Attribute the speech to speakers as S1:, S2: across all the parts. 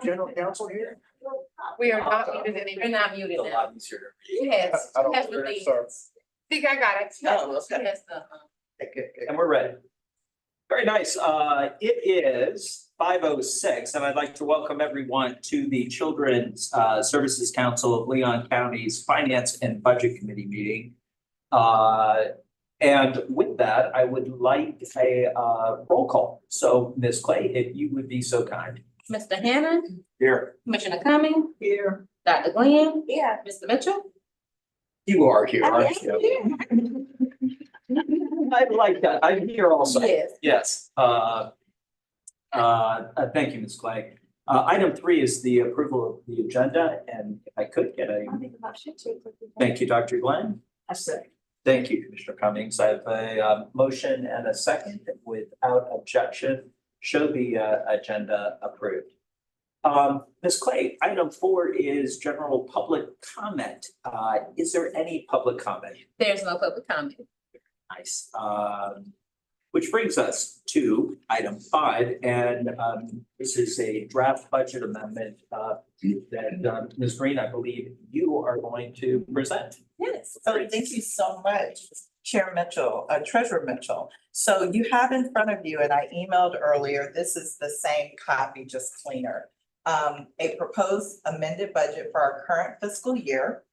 S1: General counsel here?
S2: We are not muted anymore. We're not muted
S3: A
S2: now.
S3: lot easier.
S2: Yes.
S1: I don't
S2: Has the
S1: know,
S2: lead.
S1: sorry.
S2: Think I got it.
S3: Oh, okay.
S2: Yes, the,
S3: And we're ready. Very nice. It is 5:06, and I'd like to welcome everyone to the Children's Services Council of Leon County's Finance and Budget Committee meeting. And with that, I would like a roll call. So Ms. Clay, if you would be so kind.
S2: Mr. Hannah,
S3: Here.
S2: Commissioner Cumming,
S3: Here.
S2: Dr. Glenn. Yeah. Mr. Mitchell.
S3: You are here, aren't you? I like that. I'm here also.
S2: Yes.
S3: Yes. Thank you, Ms. Clay. Item 3 is the approval of the agenda, and if I could get a, thank you, Dr. Glenn.
S1: I say.
S3: Thank you, Commissioner Cummings. I have a motion and a second. Without objection, show the agenda approved. Ms. Clay, item 4 is general public comment. Is there any public comment?
S2: There's no public comment.
S3: Nice. Which brings us to item 5, and this is a draft budget amendment that Ms. Green, I believe you are going to present.
S4: Yes, so thank you so much, Chair Mitchell, Treasurer Mitchell. So you have in front of you, and I emailed earlier, this is the same copy, just cleaner. A proposed amended budget for our current fiscal year.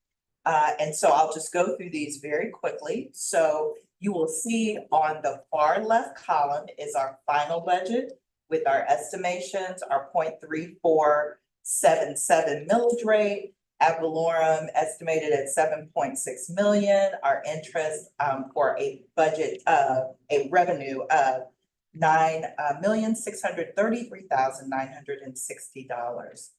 S4: And so I'll just go through these very quickly. So you will see on the far left column is our final budget with our estimations, our 0.3477 millage rate, ad valorem estimated at 7.6 million, our interest for a budget of a revenue of $9,633,960.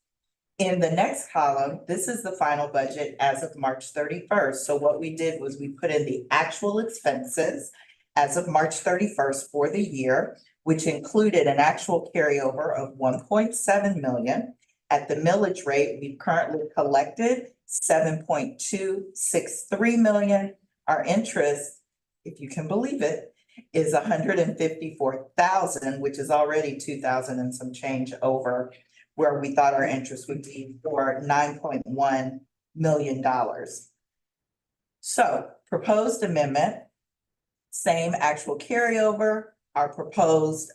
S4: In the next column, this is the final budget as of March 31st. So what we did was we put in the actual expenses as of March 31st for the year, which included an actual carryover of 1.7 million. At the millage rate, we've currently collected 7.263 million. Our interest, if you can believe it, is 154,000, which is already 2,000 and some change over where we thought our interest would be for $9.1 million. So proposed amendment, same actual carryover, our proposed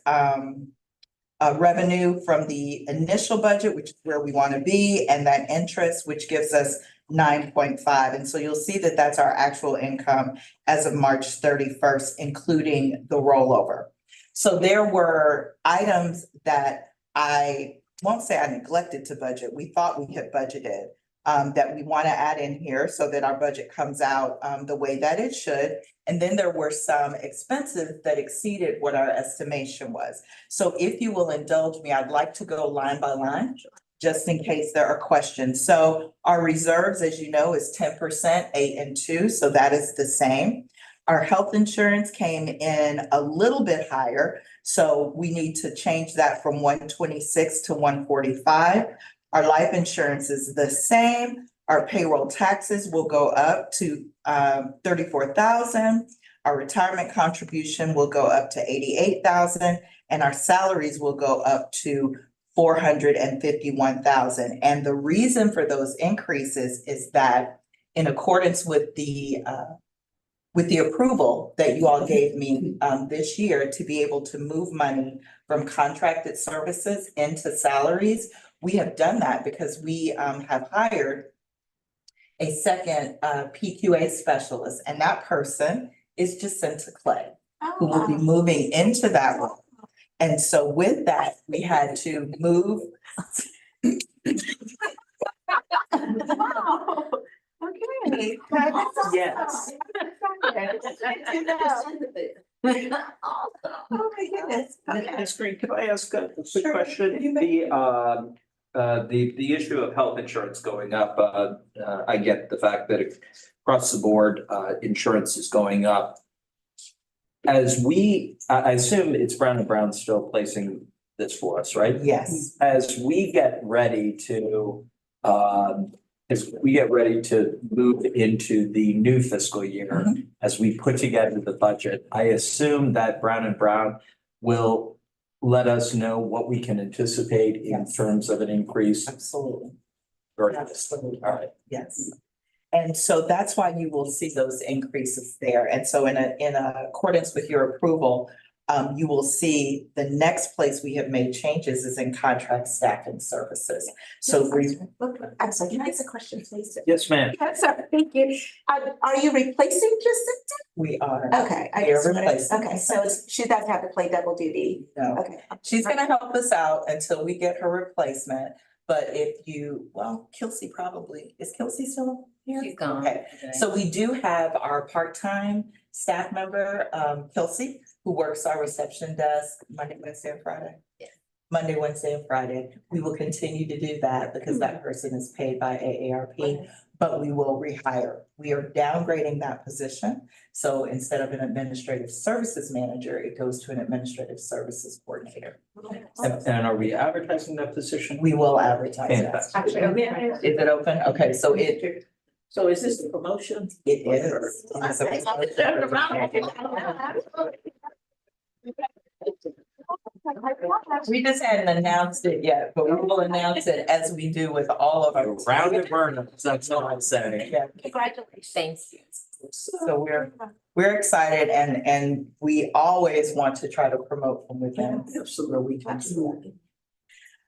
S4: revenue from the initial budget, which is where we want to be, and that interest, which gives us 9.5. And so you'll see that that's our actual income as of March 31st, including the rollover. So there were items that I won't say I neglected to budget. We thought we had budgeted that we want to add in here so that our budget comes out the way that it should. And then there were some expenses that exceeded what our estimation was. So if you will indulge me, I'd like to go line by line, just in case there are questions. So our reserves, as you know, is 10%, 8 and 2. So that is the same. Our health insurance came in a little bit higher. So we need to change that from 126 to 145. Our life insurance is the same. Our payroll taxes will go up to 34,000. Our retirement contribution will go up to 88,000, and our salaries will go up to 451,000. And the reason for those increases is that in accordance with the approval that you all gave me this year to be able to move money from contracted services into salaries, we have done that because we have hired a second PQA specialist, and that person is Jacinta Clay, who will be moving into that role. And so with that, we had to move.
S2: Wow. Okay.
S4: Yes.
S2: Oh my goodness.
S3: Ms. Green, could I ask a quick
S4: Sure.
S3: question? The issue of health insurance going up, I get the fact that across the board, insurance is going up. As I assume it's Brown and Brown still placing this for us, right?
S4: Yes.
S3: As we get ready to move into the new fiscal year, as we put together the budget, I assume that Brown and Brown will let us know what we can anticipate in
S4: Yes.
S3: terms of an increase.
S4: Absolutely.
S3: Very good.
S4: Absolutely.
S3: All right.
S4: Yes. And so that's why you will see those increases there. And so in accordance with your approval, you will see the next place we have made changes is in contract staffing services. So we,
S1: I'm sorry, can I ask a question, please?
S3: Yes, ma'am.
S1: I'm sorry, thank you. Are you replacing Jacinta?
S4: we are,
S1: Okay. I
S4: We are
S1: just wanted-
S4: replacing
S1: Okay, so she doesn't have to play double duty.
S4: no,
S1: Okay.
S4: she's gonna help us out until we get her replacement. But if you, well, Kelsey probably, is Kelsey still here?
S2: She's gone.
S4: Okay. So we do have our part-time staff member, Kelsey, who works our reception desk Monday, Wednesday, and Friday.
S2: Yeah.
S4: Monday, Wednesday, and Friday. We will continue to do that because that person is paid by AARP, but we will rehire. We are downgrading that position. So instead of an administrative services manager, it goes to an administrative services coordinator.
S3: And are we advertising that position?
S4: We will advertise that.
S3: Fantastic.
S1: Actually, okay.
S4: Is it open? Okay, so it
S5: So is this a promotion?
S4: is. It is We just hadn't announced it yet, but we will announce it as we do with all of our.
S3: Round of burners, that's all I'm saying.
S4: Yeah,
S1: Congratulations.
S2: Thanks.
S4: so we're excited and we always want to try to promote from within.
S5: Absolutely, we can do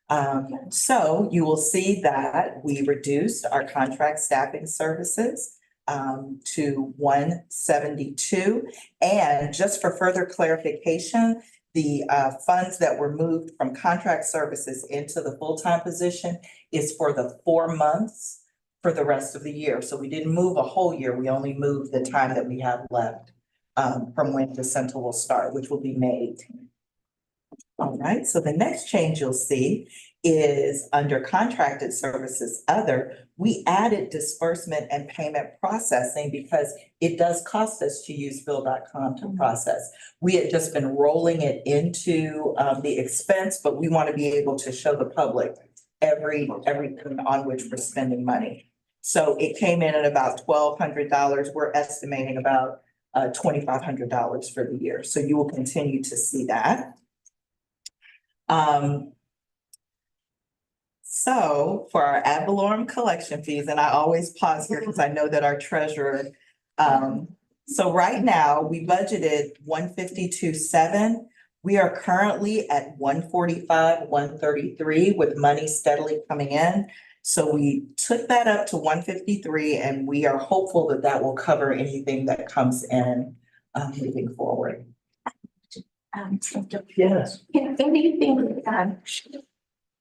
S5: that.
S4: So you will see that we reduced our contract staffing services to 172. And just for further clarification, the funds that were moved from contract services into the full-time position is for the 4 months for the rest of the year. So we didn't move a whole year, we only moved the time that we have left from when Jacinta will start, which will be May 18th. All right, so the next change you'll see is under contracted services other, we added disbursement and payment processing because it does cost us to use bill.com to process. We had just been rolling it into the expense, but we want to be able to show the public everything on which we're spending money. So it came in at about $1,200. We're estimating about $2,500 for the year. So you will continue to see that. So for our ad valorem collection fees, and I always pause here because I know that our treasurer, so right now we budgeted 152.7. We are currently at 145, 133 with money steadily coming in. So we took that up to 153 and we are hopeful that that will cover anything that comes in moving forward.
S5: Yes.
S1: Can anything be done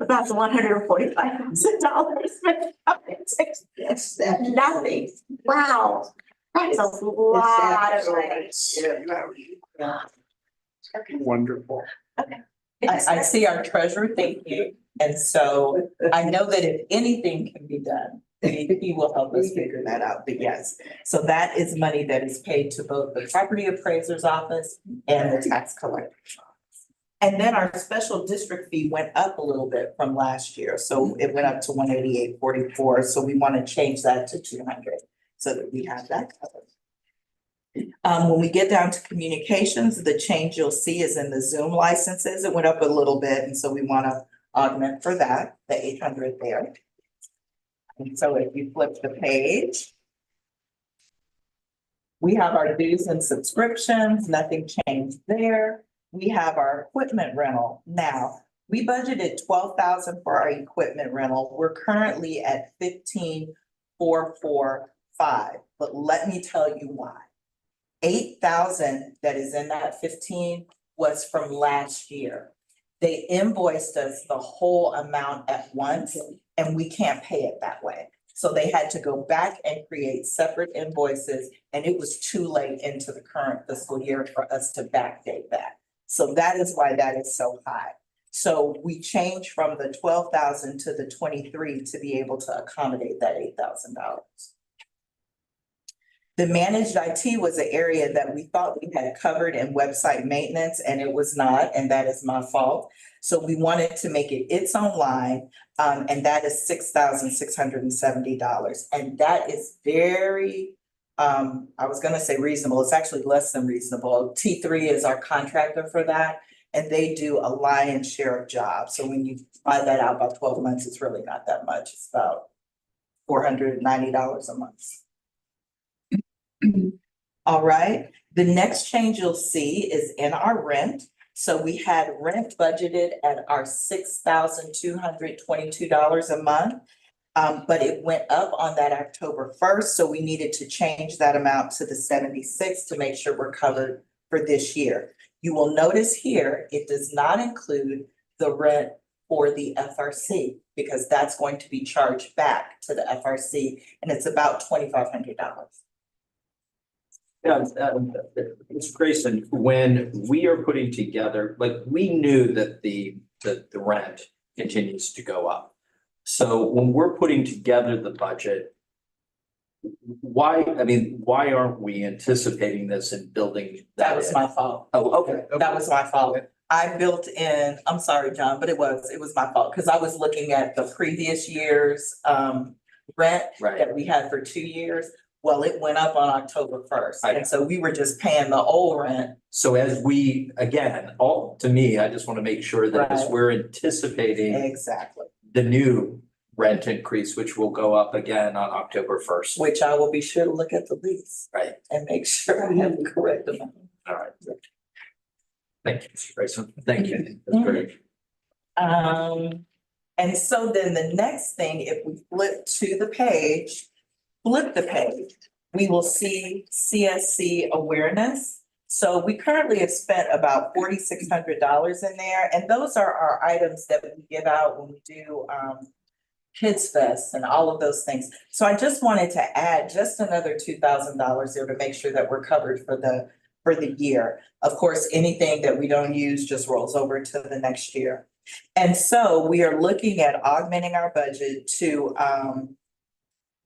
S1: about the $145,000?
S5: Yes, that.
S1: Nothing. Wow. That's a lot of money.
S5: Yeah. Wonderful.
S4: I see our treasurer, thank you. And so I know that if anything can be done, he will help us figure that out. But yes, so that is money that is paid to both the property appraiser's office and the tax collector's office. And then our special district fee went up a little bit from last year. So it went up to 188.44. So we want to change that to 200 so that we have that covered. When we get down to communications, the change you'll see is in the Zoom licenses. It went up a little bit, and so we want to augment for that, the 800 there. And so if you flip the page, we have our dues and subscriptions, nothing changed there. We have our equipment rental. Now, we budgeted 12,000 for our equipment rental. We're currently at 15,445, but let me tell you why. 8,000 that is in that 15 was from last year. They invoiced us the whole amount at once and we can't pay it that way. So they had to go back and create separate invoices and it was too late into the current fiscal year for us to backdate that. So that is why that is so high. So we changed from the 12,000 to the 23 to be able to accommodate that $8,000. The managed IT was an area that we thought we had covered in website maintenance and it was not, and that is my fault. So we wanted to make it its own line, and that is $6,670. And that is very, I was gonna say reasonable, it's actually less than reasonable. T3 is our contractor for that. and they do a lion's share of jobs. So when you divide that out by 12 months, it's really not that much. It's about $490 a month. All right, the next change you'll see is in our rent. So we had rent budgeted at our $6,222 a month. But it went up on that October 1st, so we needed to change that amount to the 76 to make sure we're covered for this year. You will notice here, it does not include the rent for the FRC because that's going to be charged back to the FRC, and it's about $2,500.
S3: Yeah, Ms. Grayson, when we are putting together, like, we knew that the rent continues to go up. So when we're putting together the budget, why aren't we anticipating this and building?
S4: That was my fault.
S3: Oh, okay.
S4: That was my fault. I built in, I'm sorry, John, but it was my fault, because I was looking at the previous year's rent
S3: Right.
S4: that we had for 2 years. Well, it went up on October 1st,
S3: I-
S4: and so we were just paying the old rent.
S3: So as we, again, to me, I just want to make sure that as
S4: Right.
S3: we're anticipating
S4: Exactly.
S3: the new rent increase, which will go up again on October 1st.
S4: Which I will be sure to look at the lease
S3: Right.
S4: and make sure I have the correct amount.
S3: All right. Thank you, Mr. Grayson. Thank you. That's great.
S4: And so then the next thing, if we flip the page, we will see CSC awareness. So we currently have spent about $4,600 in there, and those are our items that we give out when we do Kids Fest and all of those things. So I just wanted to add just another $2,000 there to make sure that we're covered for the year. Of course, anything that we don't use just rolls over to the next year. And so we are looking at augmenting our budget to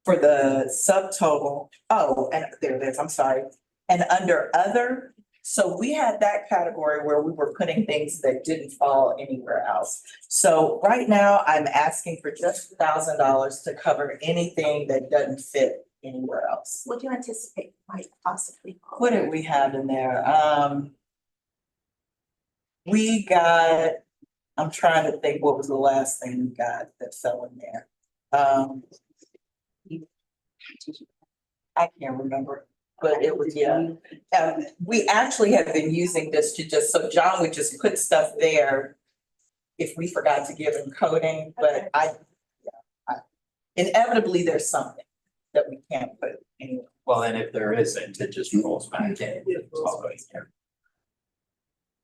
S4: for the subtotal. Oh, and there it is, I'm sorry. And under other, so we had that category where we were putting things that didn't fall anywhere else. So right now, I'm asking for just $1,000 to cover anything that doesn't fit anywhere else.
S1: What do you anticipate might possibly?
S4: What did we have in there? We got, I'm trying to think what was the last thing we got that fell in there. I can't remember, but it was, yeah. We actually have been using this to just, so John would just put stuff there if we forgot to give him coding, but inevitably there's something that we can't put anywhere.
S3: Well, and if there isn't, it just rolls back in. It's all going there.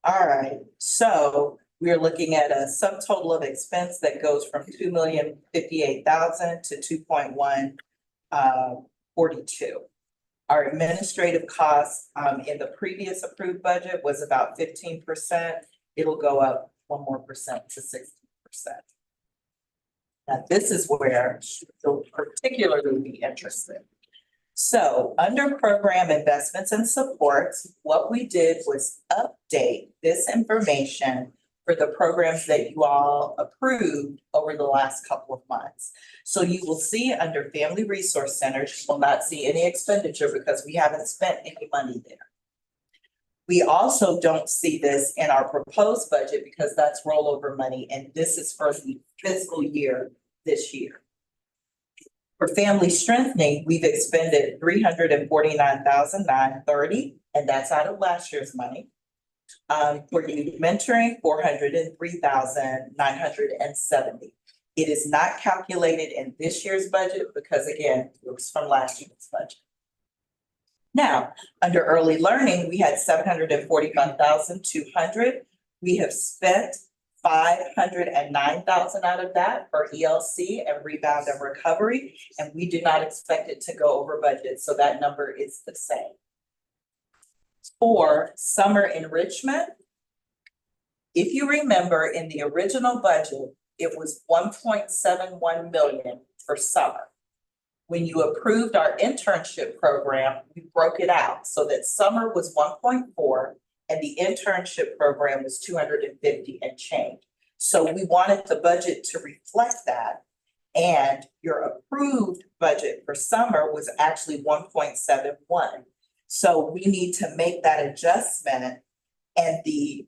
S4: All right, so we're looking at a subtotal of expense that goes from $2,058,000 to 2.142. Our administrative costs in the previous approved budget was about 15%. It'll go up 1 more percent to 16%. Now, this is where you'll particularly be interested. So under program investments and supports, what we did was update this information for the programs that you all approved over the last couple of months. So you will see under Family Resource Centers, you will not see any expenditure because we haven't spent any money there. We also don't see this in our proposed budget because that's rollover money, and this is for the fiscal year this year. For family strengthening, we've expended $349,930, and that's out of last year's money. For youth mentoring, $403,970. It is not calculated in this year's budget because, again, it was from last year's budget. Now, under early learning, we had $745,200. We have spent $509,000 out of that for ELC and rebound and recovery, and we do not expect it to go over budget, so that number is the same. For summer enrichment, if you remember in the original budget, it was 1.71 million for summer. When you approved our internship program, we broke it out so that summer was 1.4 and the internship program was 250 and change. So we wanted the budget to reflect that, and your approved budget for summer was actually 1.71. So we need to make that adjustment, and the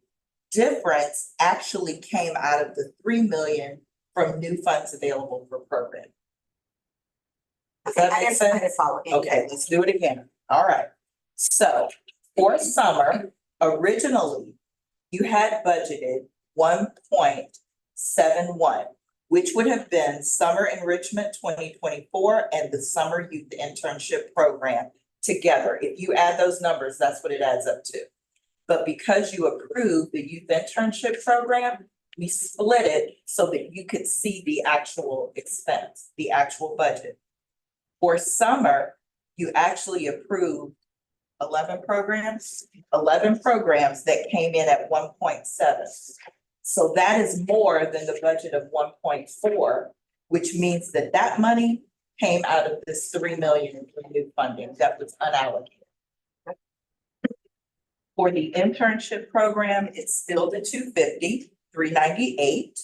S4: difference actually came out of the 3 million from new funds available for program. Does that
S1: I
S4: make
S1: didn't
S4: sense?
S1: follow.
S4: Okay, let's do it again. All right. So for summer, originally, you had budgeted 1.71, which would have been summer enrichment 2024 and the summer youth internship program together. If you add those numbers, that's what it adds up to. But because you approved the youth internship program, we split it so that you could see the actual expense, the actual budget. For summer, you actually approved 11 programs that came in at 1.7. So that is more than the budget of 1.4, which means that that money came out of this 3 million in new funding that was unallocated. For the internship program, it's still the 250, 398.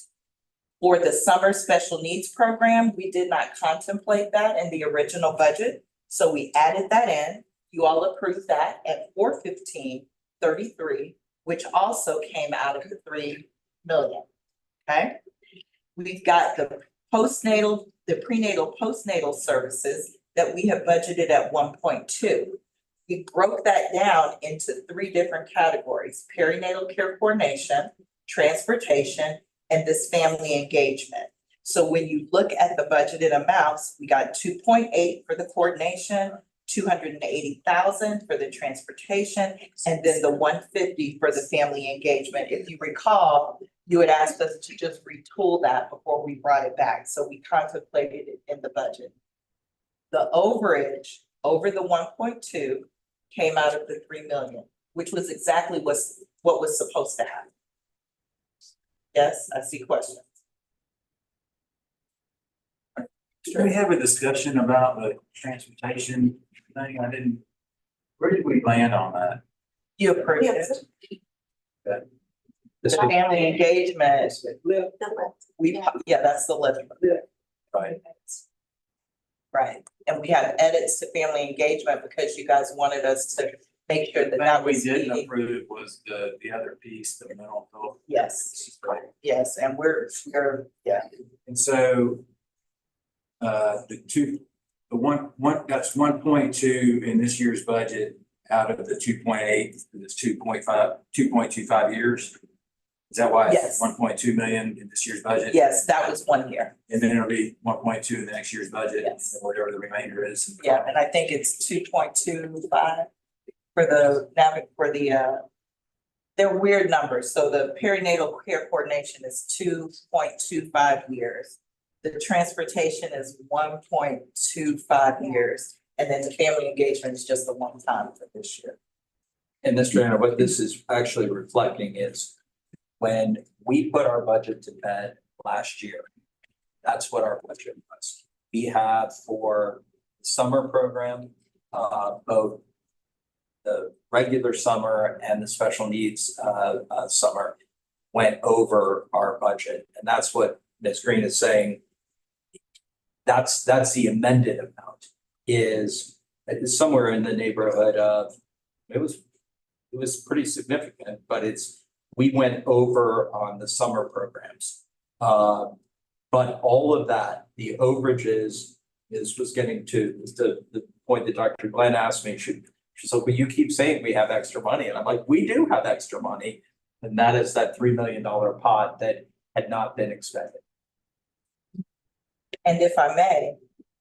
S4: For the summer special needs program, we did not contemplate that in the original budget, so we added that in. You all approved that at 415.33, which also came out of the 3 million, okay? We've got the prenatal postnatal services that we have budgeted at 1.2. We broke that down into 3 different categories: perinatal care coordination, transportation, and this family engagement. So when you look at the budgeted amounts, we got 2.8 for the coordination, 280,000 for the transportation, and then the 150 for the family engagement. If you recall, you had asked us to just retool that before we brought it back, so we contemplated it in the budget. The overage over the 1.2 came out of the 3 million, which was exactly what was supposed to happen. Yes, I see questions.
S6: Should we have a discussion about the transportation thing? Where did we land on that?
S4: You approved it.
S3: This
S4: The
S3: was-
S4: family engagement, that's the living.
S6: Right.
S4: Right, and we have edits to family engagement because you guys wanted us to make sure that that
S6: we
S4: was
S6: didn't
S4: meeting.
S6: approve was the other piece, the mental health.
S4: Yes,
S6: Right.
S4: yes, and we're, yeah,
S6: And so that's 1.2 in this year's budget out of the 2.8, it's 2.25 years. Is that why
S4: Yes.
S6: it's 1.2 million in this year's budget?
S4: yes, that was 1 year.
S6: And then it'll be 1.2 in the next year's budget,
S4: Yes.
S6: and whatever the remainder is.
S4: Yeah, and I think it's 2.25 for they're weird numbers. So the perinatal care coordination is 2.25 years. The transportation is 1.25 years. And then the family engagement is just the one time for this year.
S3: And Mr. Anna, what this is actually reflecting is when we put our budget to bed last year, that's what our budget was. We have for the summer program, both the regular summer and the special needs summer went over our budget. And that's what Ms. Green is saying. That's the amended amount is somewhere in the neighborhood of, it was pretty significant, but we went over on the summer programs. But all of that, the overages was getting to the point that Dr. Glenn asked me, she's like, well, you keep saying we have extra money. And I'm like, we do have extra money. And that is that $3 million pot that had not been expended.
S4: And if I may,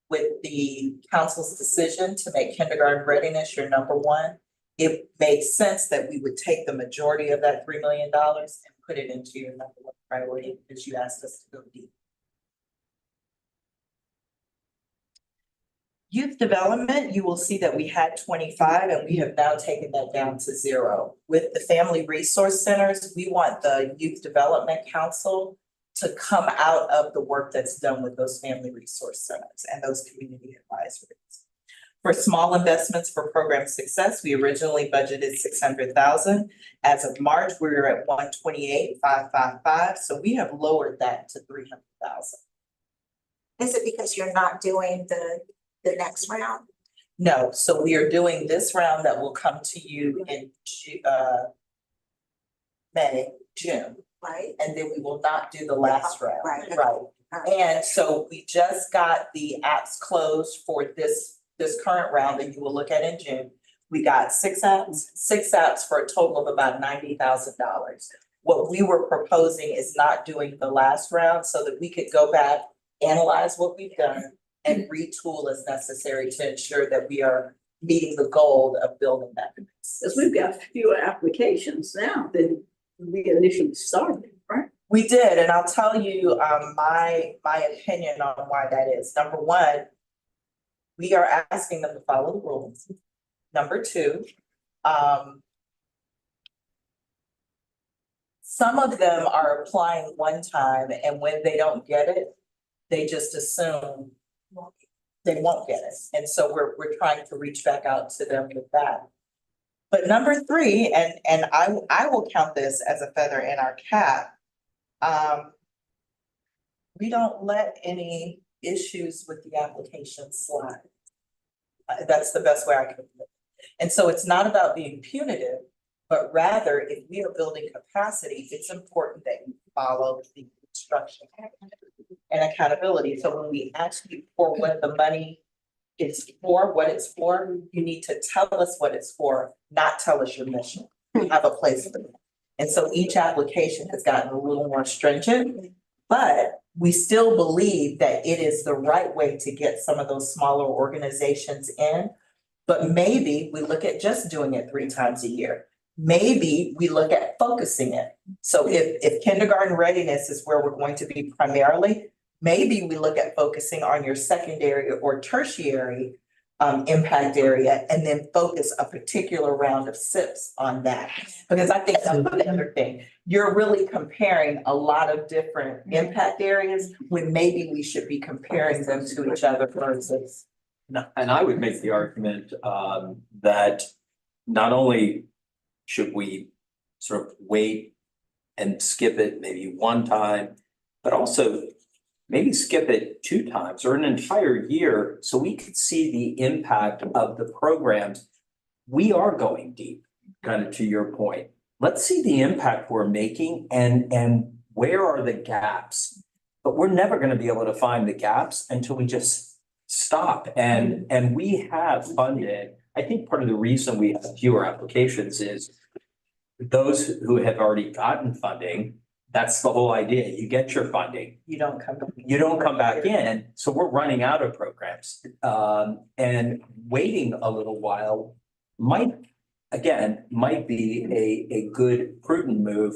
S4: with the council's decision to make kindergarten readiness your number 1, it made sense that we would take the majority of that $3 million and put it into your number 1 priority because you asked us to go deep. Youth development, you will see that we had 25 and we have now taken that down to 0. With the family resource centers, we want the youth development council to come out of the work that's done with those family resource centers and those community advisories. For small investments for program success, we originally budgeted 600,000. As of March, we were at 128,555. So we have lowered that to 300,000.
S1: Is it because you're not doing the next round?
S4: No, so we are doing this round that will come to you in May June.
S1: Right.
S4: And then we will not do the last round.
S1: Right.
S4: Right. And so we just got the apps closed for this current round that you will look at in June. We got six apps for a total of about $90,000. What we were proposing is not doing the last round so that we could go back, analyze what we've done, and retool as necessary to ensure that we are meeting the goal of building that.
S5: Because we've got fewer applications now than we initially started, right?
S4: We did, and I'll tell you, my opinion on why that is. Number one, we are asking them to follow the rules. Number two, some of them are applying one time, and when they don't get it, they just assume they won't get it. And so we're trying to reach back out to them with that. But number three, and I will count this as a feather in our cap. We don't let any issues with the application slide. That's the best way I can put it. And so it's not about being punitive, but rather if we are building capacity, it's important that you follow the instruction and accountability. So when we ask you for what the money is for, what it's for, you need to tell us what it's for, not tell us your mission. We have a place for it. And so each application has gotten a little more stringent, but we still believe that it is the right way to get some of those smaller organizations in. But maybe we look at just doing it 3 times a year. Maybe we look at focusing it. So if kindergarten readiness is where we're going to be primarily, maybe we look at focusing on your secondary or tertiary impact area and then focus a particular round of SIPs on that. Because I think that's the other thing. You're really comparing a lot of different impact areas when maybe we should be comparing them to each other versus.
S3: No, and I would make the argument that not only should we sort of wait and skip it maybe one time, but also maybe skip it 2 times or an entire year so we could see the impact of the programs. We are going deep, kind of to your point. Let's see the impact we're making and where are the gaps. But we're never going to be able to find the gaps until we just stop. And we have funded. I think part of the reason we have fewer applications is those who have already gotten funding. That's the whole idea. You get your funding.
S4: You don't come
S3: back in. So we're running out of programs. And waiting a little while might be a good prudent move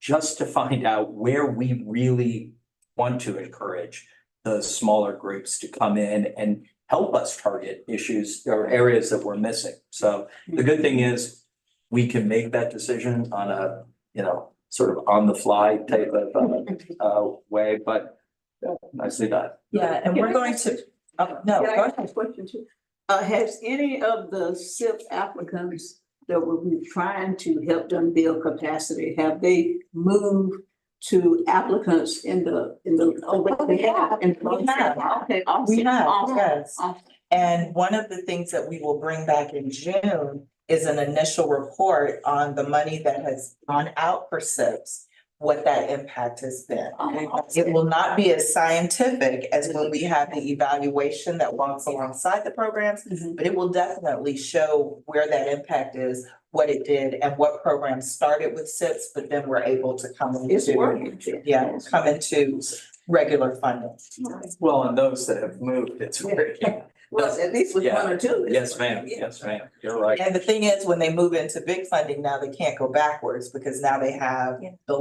S3: just to find out where we really want to encourage the smaller groups to come in and help us target issues or areas that we're missing. So the good thing is we can make that decision on a, sort of on the fly type of way, but nicely done.
S4: Yeah, and we're going to, no,
S5: Can I
S4: go
S5: ask
S4: ahead.
S5: a question too? Has any of the SIP applicants that were trying to help them build capacity, have they moved to applicants in the?
S4: We have.
S5: Okay, awesome.
S4: We have,
S5: Awesome.
S4: yes.
S5: Awesome.
S4: And one of the things that we will bring back in June is an initial report on the money that has gone out for SIPs, what that impact has been. It will not be as scientific as when we have the evaluation that walks alongside the programs, but it will definitely show where that impact is, what it did, and what programs started with SIPs, but then we're able to come
S5: It's
S4: into,
S5: working.
S4: come into regular funding.
S3: Well, and those that have moved, it's working.
S5: Well, at least with 1 or 2.
S3: Yes, ma'am. Yes, ma'am. You're right.
S4: And the thing is, when they move into big funding, now they can't go backwards because now they have the